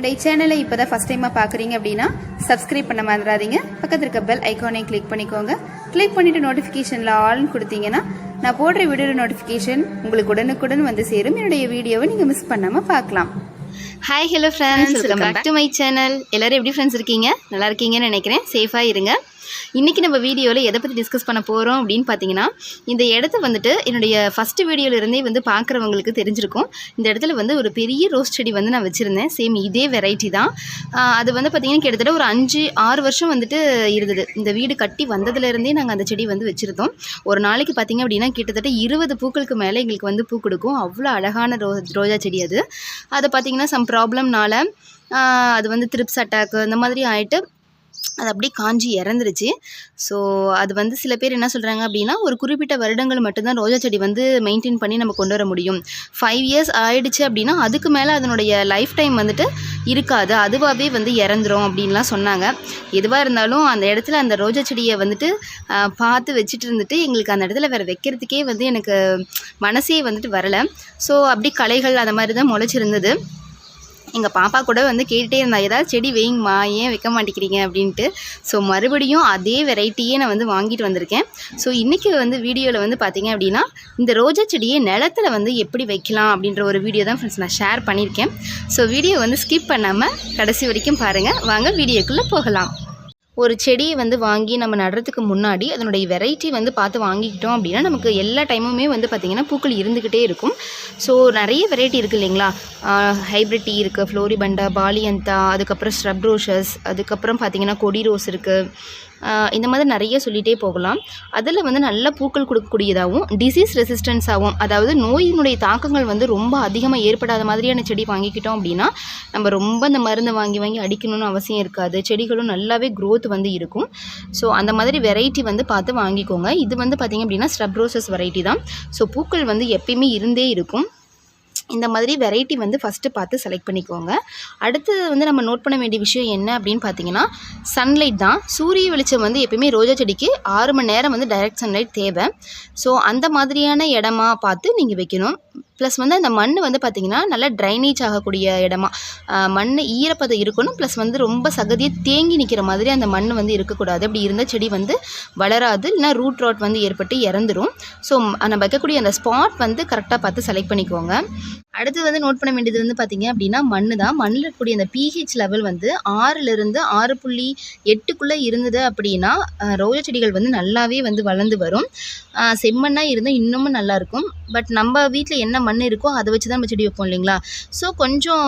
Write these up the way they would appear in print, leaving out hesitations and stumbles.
என்னுடைய சேனலை இப்போ தான் ஃபஸ்ட் டைமாக பார்க்குறீங்க அப்படின்னா சப்ஸ்கிரைப் பண்ண மறந்துடாதீங்க. பக்கத்தில் இருக்க பெல் ஐக்கானையும் கிளிக் பண்ணிக்கோங்க. கிளிக் பண்ணிவிட்டு நோட்டிஃபிகேஷனில் ஆல்னு கொடுத்தீங்கன்னா நான் போடுற வீடியோ நோட்டிஃபிகேஷன் உங்களுக்கு உடனுக்குடன் வந்து சேரும். என்னுடைய வீடியோவை நீங்கள் மிஸ் பண்ணாமல் பார்க்கலாம். Hi hello friends, welcome back to my channel. எல்லோரும் எப்படி ஃப்ரெண்ட்ஸ் இருக்கீங்க? நல்லா இருக்கீங்கன்னு நினைக்கிறேன். சேஃபாக இருங்க. இன்றைக்கி நம்ம வீடியோவில் எதை பற்றி டிஸ்கஸ் பண்ண போகிறோம் அப்படின்னு பார்த்தீங்கன்னா, இந்த இடத்த வந்துட்டு என்னுடைய ஃபஸ்ட்டு வீடியோவிலேருந்தே வந்து பார்க்குறவங்களுக்கு தெரிஞ்சிருக்கும். இந்த இடத்துல வந்து ஒரு பெரிய ரோஸ் செடி வந்து நான் வச்சுருந்தேன். சேம் இதே வெரைட்டி தான். அது வந்து பார்த்திங்கன்னா கிட்டத்தட்ட ஒரு 5-6 வருஷம் வந்துட்டு இருந்தது. இந்த வீடு கட்டி வந்ததுலேருந்தே நாங்கள் அந்த செடி வந்து வச்சுருந்தோம். ஒரு நாளைக்கு பார்த்திங்க அப்படின்னா கிட்டத்தட்ட 20 பூக்களுக்கு மேலே எங்களுக்கு வந்து பூ கொடுக்கும். அவ்வளோ அழகான ரோஜா செடி அது. அதை பார்த்திங்கன்னா சம் ப்ராப்ளம்னால அது வந்து த்ரிப்ஸ் அட்டாக்கு இந்த மாதிரி ஆகிட்டு அது அப்படியே காஞ்சி இறந்துருச்சு. ஸோ அது வந்து சில பேர் என்ன சொல்கிறாங்க அப்படின்னா, ஒரு குறிப்பிட்ட வருடங்கள் மட்டும்தான் ரோஜா செடி வந்து மெயின்டைன் பண்ணி நம்ம கொண்டு வர முடியும். 5 இயர்ஸ் ஆகிடுச்சு அப்படின்னா அதுக்கு மேலே அதனுடைய லைஃப் டைம் வந்துட்டு இருக்காது, அதுவாகவே வந்து இறந்துரும் அப்படின்லாம் சொன்னாங்க. எதுவாக இருந்தாலும் அந்த இடத்துல அந்த ரோஜா செடியை வந்துட்டு பார்த்து வச்சுட்டு இருந்துட்டு எங்களுக்கு அந்த இடத்துல வேறு வைக்கிறதுக்கே வந்து எனக்கு மனசே வந்துட்டு வரலை. ஸோ அப்படி களைகள் அந்த மாதிரி தான் முளைச்சிருந்தது. எங்கள் பாப்பா கூட வந்து கேட்டுகிட்டே இருந்தா, ஏதாவது செடி வைங்கம்மா, ஏன் வைக்க மாட்டேங்கிறீங்க அப்படின்ட்டு. ஸோ மறுபடியும் அதே வெரைட்டியே நான் வந்து வாங்கிட்டு வந்திருக்கேன். ஸோ இன்றைக்கி வந்து வீடியோவில் வந்து பார்த்திங்க அப்படின்னா, இந்த ரோஜா செடியை நிலத்தில் வந்து எப்படி வைக்கலாம் அப்படின்ற ஒரு வீடியோ தான் ஃப்ரெண்ட்ஸ் நான் ஷேர் பண்ணியிருக்கேன். ஸோ வீடியோ வந்து ஸ்கிப் பண்ணாமல் கடைசி வரைக்கும் பாருங்கள். வாங்க வீடியோக்குள்ளே போகலாம். ஒரு செடியை வந்து வாங்கி நம்ம நடுறதுக்கு முன்னாடி அதனுடைய வெரைட்டி வந்து பார்த்து வாங்கிக்கிட்டோம் அப்படின்னா நமக்கு எல்லா டைமுமே வந்து பார்த்திங்கன்னா பூக்கள் இருந்துக்கிட்டே இருக்கும். ஸோ நிறைய வெரைட்டி இருக்குது இல்லைங்களா? ஹைப்ரிட் டீ இருக்குது, ஃப்ளோரிபண்டா, பாலியந்தா, அதுக்கப்புறம் ஸ்ரப் ரோசஸ், அதுக்கப்புறம் பார்த்திங்கன்னா கொடி ரோஸ் இருக்குது. இந்த மாதிரி நிறைய சொல்லிகிட்டே போகலாம். அதில் வந்து நல்ல பூக்கள் கொடுக்கக்கூடியதாகவும் டிசீஸ் ரெசிஸ்டன்ஸாகவும், அதாவது நோயினுடைய தாக்கங்கள் வந்து ரொம்ப அதிகமாக ஏற்படாத மாதிரியான செடி வாங்கிக்கிட்டோம் அப்படின்னா நம்ம ரொம்ப இந்த மருந்தை வாங்கி அடிக்கணும்னு அவசியம் இருக்காது. செடிகளும் நல்லாவே க்ரோத் வந்து இருக்கும். ஸோ அந்த மாதிரி வெரைட்டி வந்து பார்த்து வாங்கிக்கோங்க. இது வந்து பார்த்திங்க அப்படின்னா ஸ்ரப் ரோசஸ் வெரைட்டி தான். ஸோ பூக்கள் வந்து எப்பயுமே இருந்தே இருக்கும். இந்த மாதிரி வெரைட்டி வந்து ஃபஸ்ட்டு பார்த்து செலக்ட் பண்ணிக்கோங்க. அடுத்து வந்து நம்ம நோட் பண்ண வேண்டிய விஷயம் என்ன அப்படின்னு பார்த்தீங்கன்னா, சன்லைட் தான். சூரிய வெளிச்சம் வந்து எப்பயுமே ரோஜா செடிக்கு 6 மணி நேரம் வந்து டைரக்ட் சன்லைட் தேவை. ஸோ அந்த மாதிரியான இடமா பார்த்து நீங்கள் வைக்கணும். ப்ளஸ் வந்து அந்த மண் வந்து பார்த்திங்கன்னா நல்லா ட்ரைனேஜ் ஆகக்கூடிய இடமா, மண் ஈரப்பதம் இருக்கணும். ப்ளஸ் வந்து ரொம்ப சகதியை தேங்கி நிற்கிற மாதிரி அந்த மண் வந்து இருக்கக்கூடாது. அப்படி இருந்தால் செடி வந்து வளராது, இல்லைனா ரூட் ராட் வந்து ஏற்பட்டு இறந்துடும். ஸோ நம்ம வைக்கக்கூடிய அந்த ஸ்பாட் வந்து கரெக்டாக பார்த்து செலக்ட் பண்ணிக்கோங்க. அடுத்து வந்து நோட் பண்ண வேண்டியது வந்து பார்த்திங்க அப்படின்னா மண் தான். மண்ணில் இருக்கக்கூடிய அந்த pH லெவல் வந்து 6லிருந்து 6.8க்குள்ளே இருந்தது அப்படின்னா ரோஜா செடிகள் வந்து நல்லாவே வந்து வளர்ந்து வரும். செம்மண்ணாக இருந்தால் இன்னமும் நல்லாயிருக்கும். பட் நம்ம வீட்டில் என்ன மண் இருக்கோ அதை வச்சு தான் நம்ம செடி வைப்போம் இல்லைங்களா? ஸோ கொஞ்சம்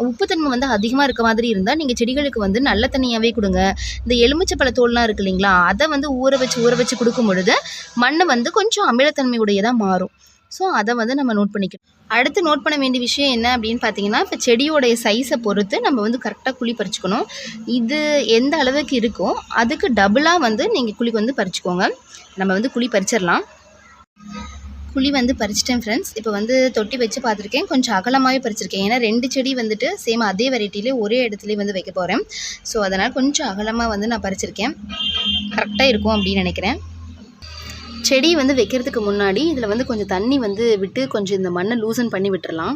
உப்புத்தன்மை வந்து அதிகமாக இருக்க மாதிரி இருந்தால் நீங்கள் செடிகளுக்கு வந்து நல்ல தண்ணியாகவே கொடுங்க. இந்த எலுமிச்சப்பழ தோல்லாம் இருக்குது இல்லைங்களா, அதை வந்து ஊற வச்சு கொடுக்கும் பொழுது மண் வந்து கொஞ்சம் அமிலத்தன்மையுடையதாக மாறும். ஸோ அதை வந்து நம்ம நோட் பண்ணிக்கணும். அடுத்து நோட் பண்ண வேண்டிய விஷயம் என்ன அப்படின்னு பார்த்தீங்கன்னா, இப்போ செடியோடைய சைஸை பொறுத்து நம்ம வந்து கரெக்டாக குழி பறிச்சுக்கணும். இது எந்த அளவுக்கு இருக்கோ அதுக்கு டபுளாக வந்து நீங்கள் குழி வந்து பறிச்சுக்கோங்க. நம்ம வந்து குழி பறிச்சிடலாம். குழி வந்து பறிச்சிட்டேன் ஃப்ரெண்ட்ஸ். இப்போ வந்து தொட்டி வச்சு பார்த்துருக்கேன். கொஞ்சம் அகலமாகவே பறிச்சிருக்கேன். ஏன்னா 2 செடி வந்துட்டு சேம் அதே வெரைட்டிலே ஒரே இடத்துலேயே வந்து வைக்க போகிறேன். ஸோ அதனால் கொஞ்சம் அகலமாக வந்து நான் பறிச்சிருக்கேன். கரெக்டாக இருக்கும் அப்படின்னு நினைக்கிறேன். செடி வந்து வைக்கிறதுக்கு முன்னாடி இதில் வந்து கொஞ்சம் தண்ணி வந்து விட்டு கொஞ்சம் இந்த மண்ணை லூசன் பண்ணி விட்டுறலாம்.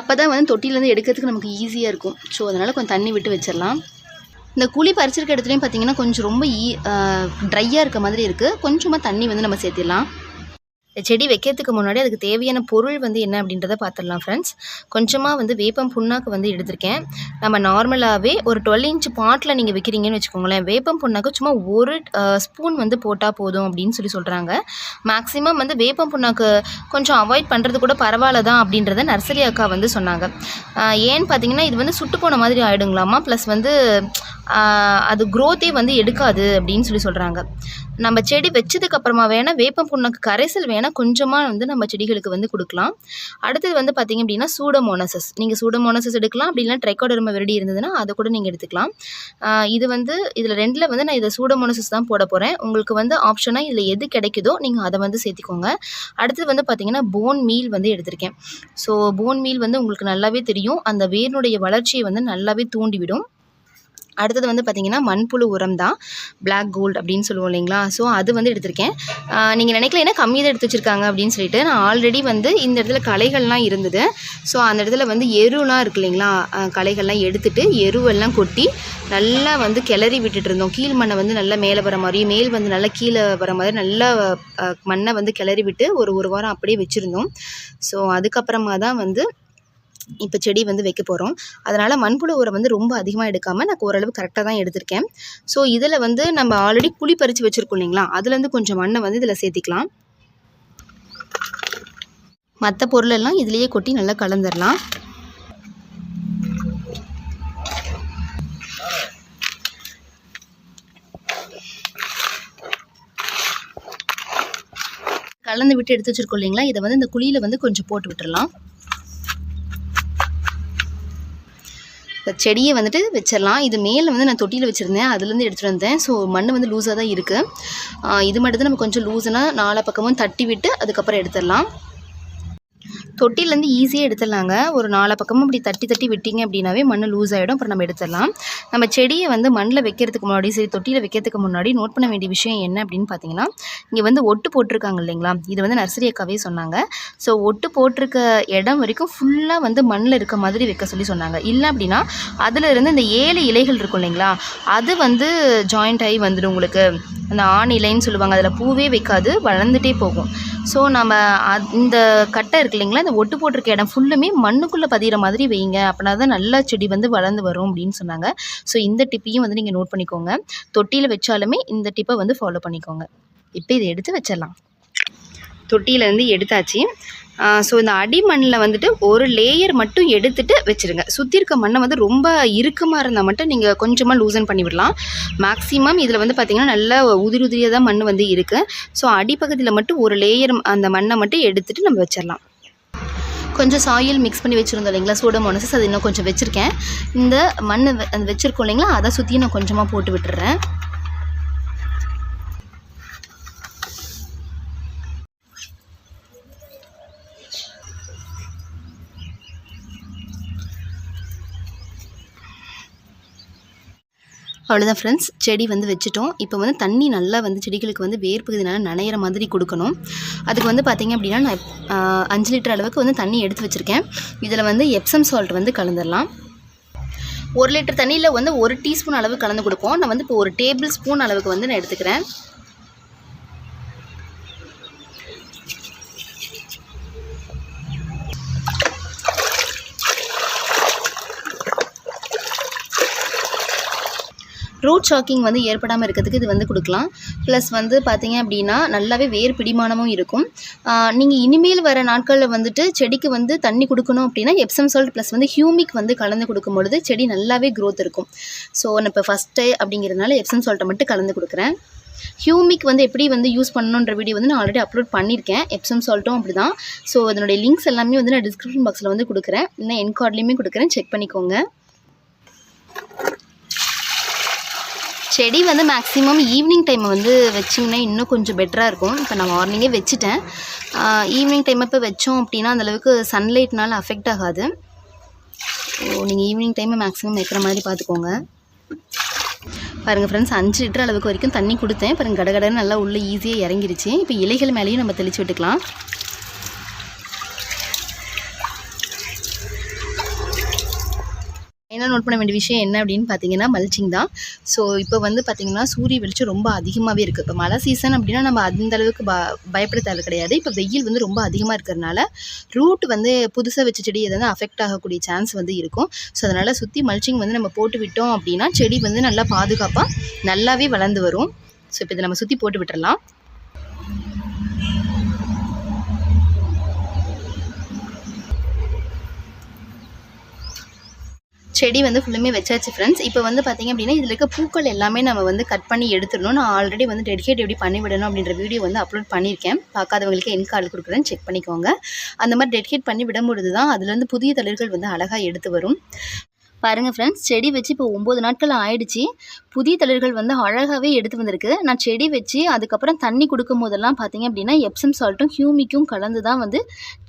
அப்போ தான் வந்து தொட்டிலேருந்து எடுக்கிறதுக்கு நமக்கு ஈஸியாக இருக்கும். ஸோ அதனால் கொஞ்சம் தண்ணி விட்டு வச்சிடலாம். இந்த குழி பறிச்சிருக்க இடத்துலையும் பார்த்திங்கன்னா கொஞ்சம் ரொம்ப ட்ரையாக இருக்க மாதிரி இருக்குது. கொஞ்சமாக தண்ணி வந்து நம்ம சேர்த்திடலாம். செடி வைக்கிறதுக்கு முன்னாடி அதுக்கு தேவையான பொருள் வந்து என்ன அப்படின்றத பார்த்துடலாம் ஃப்ரெண்ட்ஸ். கொஞ்சமாக வந்து வேப்பம் புண்ணாக்கு வந்து எடுத்திருக்கேன். நம்ம நார்மலாகவே ஒரு 12 இன்ச் பாட்டில் நீங்கள் வைக்கிறீங்கன்னு வச்சுக்கோங்களேன், வேப்பம் புண்ணாக்கு சும்மா 1 ஸ்பூன் வந்து போட்டால் போதும் அப்படின்னு சொல்கிறாங்க. மேக்ஸிமம் வந்து வேப்பம் புண்ணாக்கு கொஞ்சம் அவாய்ட் பண்ணுறது கூட பரவாயில்ல தான் அப்படின்றத நர்சரி அக்கா வந்து சொன்னாங்க. ஏன்னு பார்த்தீங்கன்னா இது வந்து சுட்டு போன மாதிரி ஆகிடுங்களாமா. ப்ளஸ் வந்து அது க்ரோத்தே வந்து எடுக்காது அப்படின்னு சொல்கிறாங்க. நம்ம செடி வச்சதுக்கப்புறமா வேணால் வேப்பம் புண்ணாக்கு கரைசல் வேணால் கொஞ்சமாக வந்து நம்ம செடிகளுக்கு வந்து கொடுக்கலாம். அடுத்தது வந்து பார்த்திங்க அப்படின்னா சூடோமோனாசஸ். நீங்கள் சூடோமோனாசஸ் எடுக்கலாம். அப்படி இல்லைனா ட்ரைகோடர்மா விரிடி இருந்ததுன்னா அதை கூட நீங்கள் எடுத்துக்கலாம். இது வந்து இதில் 2ல் வந்து நான் இதை சூடோமோனாசஸ் தான் போட போகிறேன். உங்களுக்கு வந்து ஆப்ஷனாக இதில் எது கிடைக்குதோ நீங்கள் அதை வந்து சேர்த்திக்கோங்க. அடுத்தது வந்து பார்த்திங்கன்னா போன் மீல் வந்து எடுத்திருக்கேன். ஸோ போன் மீல் வந்து உங்களுக்கு நல்லாவே தெரியும், அந்த வேரினுடைய வளர்ச்சியை வந்து நல்லாவே தூண்டிவிடும். அடுத்தது வந்து பார்த்திங்கன்னா மண்புழு உரம் தான், பிளாக் கோல்டு அப்படின்னு சொல்லுவோம் இல்லைங்களா. ஸோ அது வந்து எடுத்திருக்கேன். நீங்கள் நினைக்கல ஏன்னா கம்மி தான் எடுத்து வச்சுருக்காங்க அப்படின்னு சொல்லிட்டு, நான் ஆல்ரெடி வந்து இந்த இடத்துல களைகள்லாம் இருந்தது. ஸோ அந்த இடத்துல வந்து எருலாம் இருக்குது இல்லைங்களா, களைகள்லாம் எடுத்துட்டு எருவெல்லாம் கொட்டி நல்லா வந்து கிளறி விட்டுட்டு இருந்தோம். கீழ் மண்ணை வந்து நல்லா மேலே வர மாதிரி, மேல் வந்து நல்லா கீழே வர மாதிரி நல்லா மண்ணை வந்து கிளறி விட்டு ஒரு வாரம் அப்படியே வச்சுருந்தோம். ஸோ அதுக்கப்புறமா தான் வந்து இப்போ செடி வந்து வைக்க போகிறோம். அதனால் மண்புழு உரம் வந்து ரொம்ப அதிகமாக எடுக்காமல் நான் ஓரளவு கரெக்டாக தான் எடுத்திருக்கேன். ஸோ இதில் வந்து நம்ம ஆல்ரெடி குழி பறித்து வச்சுருக்கோம் இல்லைங்களா, அதுலேருந்து கொஞ்சம் மண்ணை வந்து இதில் சேர்த்திக்கலாம். மற்ற பொருளெல்லாம் இதிலேயே கொட்டி நல்லா கலந்துடலாம். கலந்து விட்டு எடுத்து வச்சுருக்கோம் இல்லைங்களா, இதை வந்து இந்த குழியில் வந்து கொஞ்சம் போட்டு விட்டுடலாம். செடியை வந்துட்டு வச்சிடலாம். இது மேலே வந்து நான் தொட்டியில் வச்சுருந்தேன், அதுலேருந்து எடுத்துகிட்டு வந்தேன். ஸோ மண் வந்து லூஸாக தான் இருக்குது. இது மட்டும் தான் நம்ம கொஞ்சம் லூஸுனா 4 பக்கமும் தட்டி விட்டு அதுக்கப்புறம் எடுத்துடலாம். தொட்டிலேருந்து ஈஸியாக எடுத்துடலாங்க. ஒரு 4 பக்கமும் இப்படி தட்டி தட்டி விட்டிங்க அப்படின்னாவே மண் லூஸ் ஆகிடும். அப்புறம் நம்ம எடுத்துடலாம். நம்ம செடியை வந்து மண்ணில் வைக்கிறதுக்கு முன்னாடி சரி தொட்டியில் வைக்கிறதுக்கு முன்னாடி நோட் பண்ண வேண்டிய விஷயம் என்ன அப்படின்னு பார்த்தீங்கன்னா, இங்கே வந்து ஒட்டு போட்டிருக்காங்க இல்லைங்களா, இது வந்து நர்சரி அக்காவே சொன்னாங்க. ஸோ ஒட்டு போட்டிருக்க இடம் வரைக்கும் ஃபுல்லாக வந்து மண்ணில் இருக்க மாதிரி வைக்க சொல்லி சொன்னாங்க. இல்லை அப்படின்னா அதில் இருந்து இந்த 7 இலைகள் இருக்கும் இல்லைங்களா, அது வந்து ஜாயிண்ட் ஆகி வந்துடும் உங்களுக்கு. அந்த ஆண் இலைன்னு சொல்லுவாங்க, அதில் பூவே வைக்காது, வளர்ந்துட்டே போகும். ஸோ நம்ம இந்த கட்டை இருக்கு இல்லைங்களா, இந்த ஒட்டு போட்டிருக்க இடம் ஃபுல்லுமே மண்ணுக்குள்ளே பதிகிற மாதிரி வைங்க, அப்படின்னா தான் நல்லா செடி வந்து வளர்ந்து வரும் அப்படின்னு சொன்னாங்க. ஸோ இந்த டிப்பையும் வந்து நீங்கள் நோட் பண்ணிக்கோங்க. தொட்டியில் வச்சாலுமே இந்த டிப்பை வந்து ஃபாலோ பண்ணிக்கோங்க. இப்போ இதை எடுத்து வச்சிடலாம். தொட்டியிலேருந்து எடுத்தாச்சு. ஸோ இந்த அடி மண்ணில் வந்துட்டு ஒரு லேயர் மட்டும் எடுத்துகிட்டு வச்சுருங்க. சுற்றி இருக்க மண்ணை வந்து ரொம்ப இறுக்கமாக இருந்தால் மட்டும் நீங்கள் கொஞ்சமாக லூசன் பண்ணி விடலாம். மேக்ஸிமம் இதில் வந்து பார்த்திங்கன்னா நல்லா உதிரியாக தான் மண் வந்து இருக்குது. ஸோ அடிப்பகுதியில் மட்டும் ஒரு லேயர் அந்த மண்ணை மட்டும் எடுத்துகிட்டு நம்ம வச்சிடலாம். கொஞ்சம் சாயில் மிக்ஸ் பண்ணி வச்சுருந்தோம் இல்லைங்களா, சூடோமோனாஸ், அது இன்னும் கொஞ்சம் வச்சுருக்கேன். இந்த மண் அந்த வச்சுருக்கோம் இல்லைங்களா, அதை சுற்றியும் நான் கொஞ்சமாக போட்டு விட்டுறேன். அவ்வளோதான் ஃப்ரெண்ட்ஸ், செடி வந்து வச்சுட்டோம். இப்போ வந்து தண்ணி நல்லா வந்து செடிகளுக்கு வந்து வேர் பகுதினால நனையிற மாதிரி கொடுக்கணும். அதுக்கு வந்து பார்த்திங்க அப்படின்னா நான் 5 லிட்டர் அளவுக்கு வந்து தண்ணி எடுத்து வச்சுருக்கேன். இதில் வந்து எப்சம் சால்ட் வந்து கலந்துடலாம். 1 லிட்டர் தண்ணியில் வந்து 1 டீஸ்பூன் அளவு கலந்து கொடுப்போம். நான் வந்து இப்போ 1 டேபிள் ஸ்பூன் அளவுக்கு வந்து நான் எடுத்துக்கிறேன். ரூட் ஷாக்கிங் வந்து ஏற்படாமல் இருக்கிறதுக்கு இது வந்து கொடுக்கலாம். ப்ளஸ் வந்து பார்த்திங்க அப்படின்னா நல்லாவே வேர் பிடிமானமும் இருக்கும். நீங்கள் இனிமேல் வர நாட்களில் வந்துட்டு செடிக்கு வந்து தண்ணி கொடுக்கணும் அப்படின்னா எப்சம் சால்ட் ப்ளஸ் வந்து ஹியூமிக் வந்து கலந்து கொடுக்கும் பொழுது செடி நல்லாவே க்ரோத் இருக்கும். ஸோ நான் இப்போ ஃபஸ்ட்டு அப்படிங்கிறதுனால எப்சம் சால்ட்டை மட்டும் கலந்து கொடுக்குறேன். ஹியூமிக் வந்து எப்படி வந்து யூஸ் பண்ணணுன்ற வீடியோ வந்து நான் ஆல்ரெடி அப்லோட் பண்ணியிருக்கேன். எப்சம் சால்ட்டும் அப்படி தான். ஸோ அதனுடைய லிங்க்ஸ் எல்லாமே வந்து நான் டிஸ்கிரிப்ஷன் பாக்ஸில் வந்து கொடுக்குறேன், இன்னும் என் கார்ட்லேயுமே கொடுக்குறேன், செக் பண்ணிக்கோங்க. செடி வந்து மேக்ஸிமம் ஈவினிங் டைம் வந்து வச்சிங்கன்னா இன்னும் கொஞ்சம் பெட்டராக இருக்கும். இப்போ நான் மார்னிங்கே வச்சுட்டேன். ஈவினிங் டைம் இப்போ வச்சோம் அப்படின்னா அந்தளவுக்கு சன்லைட்னால அஃபெக்ட் ஆகாது. ஸோ நீங்கள் ஈவினிங் டைமை மேக்ஸிமம் வைக்கிற மாதிரி பார்த்துக்கோங்க. பாருங்கள் ஃப்ரெண்ட்ஸ், 5 லிட்டர் அளவுக்கு வரைக்கும் தண்ணி கொடுத்தேன். பாருங்கள் கடகடன்னு நல்லா உள்ளே ஈஸியாக இறங்கிருச்சு. இப்போ இலைகள் மேலேயும் நம்ம தெளித்து விட்டுக்கலாம். என்ன நோட் பண்ண வேண்டிய விஷயம் என்ன அப்படின்னு பார்த்தீங்கன்னா மல்ச்சிங் தான். ஸோ இப்போ வந்து பார்த்திங்கன்னா சூரிய வெளிச்சம் ரொம்ப அதிகமாகவே இருக்குது. இப்போ மழை சீசன் அப்படின்னா நம்ம அந்த அளவுக்கு பயப்பட தேவை கிடையாது. இப்போ வெயில் வந்து ரொம்ப அதிகமாக இருக்கிறதுனால ரூட் வந்து புதுசாக வச்ச செடி எதாவது அஃபெக்ட் ஆகக்கூடிய சான்ஸ் வந்து இருக்கும். ஸோ அதனால் சுற்றி மல்ச்சிங் வந்து நம்ம போட்டு விட்டோம் அப்படின்னா செடி வந்து நல்லா பாதுகாப்பாக நல்லாவே வளர்ந்து வரும். ஸோ இப்போ இதை நம்ம சுற்றி போட்டு விட்டுறலாம். செடி வந்து ஃபுல்லுமே வச்சாச்சு ஃப்ரெண்ட்ஸ். இப்போ வந்து பார்த்திங்க அப்படின்னா இதில் இருக்க பூக்கள் எல்லாமே நம்ம வந்து கட் பண்ணி எடுத்துடணும். நான் ஆல்ரெடி வந்து டெடிகேட் எப்படி பண்ணி விடணும் அப்படின்ற வீடியோ வந்து அப்லோட் பண்ணியிருக்கேன். பார்க்காதவங்களுக்கு என் கார்டு கொடுக்குறேன்னு செக் பண்ணிக்கோங்க. அந்த மாதிரி டெடிகேட் பண்ணி விடும்பொழுது தான் அதுலேருந்து புதிய தளிர்கள் வந்து அழகாக எடுத்து வரும். பாருங்கள் ஃப்ரெண்ட்ஸ், செடி வச்சு இப்போ 9 நாட்கள் ஆயிடுச்சு. புதிய தளிர்கள் வந்து அழகாகவே எடுத்து வந்திருக்கு. நான் செடி வச்சு அதுக்கப்புறம் தண்ணி கொடுக்கும் போதெல்லாம் பார்த்தீங்க அப்படின்னா எப்சம் சால்ட்டும் ஹியூமிக்கும் கலந்து தான் வந்து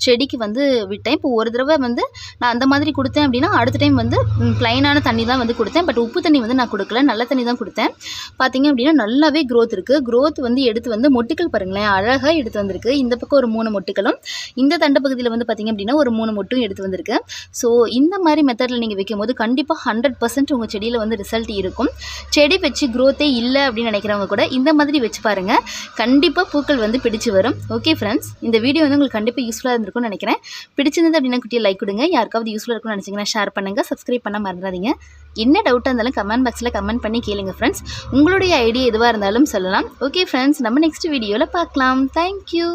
செடிக்கு வந்து விட்டேன். இப்போ ஒரு தடவை வந்து நான் அந்த மாதிரி கொடுத்தேன் அப்படின்னா அடுத்த டைம் வந்து ப்ளைனான தண்ணி தான் வந்து கொடுத்தேன். பட் உப்பு தண்ணி வந்து நான் கொடுக்கல, நல்ல தண்ணி தான் கொடுத்தேன். பார்த்தீங்க அப்படின்னா நல்லாவே க்ரோத் இருக்குது. க்ரோத் வந்து எடுத்து வந்து மொட்டுக்கள் பாருங்களேன் அழகாக எடுத்து வந்திருக்கு. இந்த பக்கம் ஒரு 3 மொட்டுக்களும் இந்த தண்டு பகுதியில் வந்து பார்த்தீங்க அப்படின்னா ஒரு 3 மொட்டும் எடுத்து வந்திருக்கு. ஸோ இந்த மாதிரி மெத்தடில் நீங்கள் வைக்கும்போது கண்டிப்பாக 100% உங்கள் செடியில் வந்து ரிசல்ட் இருக்கும். செடி வச்சு க்ரோத்தே இல்லை அப்படின்னு நினைக்கிறவங்க கூட இந்த மாதிரி வச்சு பாருங்கள், கண்டிப்பாக பூக்கள் வந்து பிடிச்சு வரும். ஓகே ஃப்ரெண்ட்ஸ், இந்த வீடியோ வந்து உங்களுக்கு கண்டிப்பாக யூஸ்ஃபுல்லாக இருந்திருக்கும்னு நினைக்கிறேன். பிடிச்சிருந்தது அப்படின்னா குட்டியை லைக் கொடுங்க, யாருக்காவது யூஸ்ஃபுல்லாக இருக்கும்னு நினச்சிங்கன்னா ஷேர் பண்ணுங்கள், சப்ஸ்கிரைப் பண்ண மறந்துடாதீங்க. என்ன டவுட்டாக இருந்தாலும் கமெண்ட் பாக்ஸில் கமெண்ட் பண்ணி கேளுங்க ஃப்ரெண்ட்ஸ். உங்களுடைய ஐடியா எதுவாக இருந்தாலும் சொல்லலாம். ஓகே ஃப்ரெண்ட்ஸ், நம்ம நெக்ஸ்ட் வீடியோவில் பார்க்கலாம். தேங்க்யூ.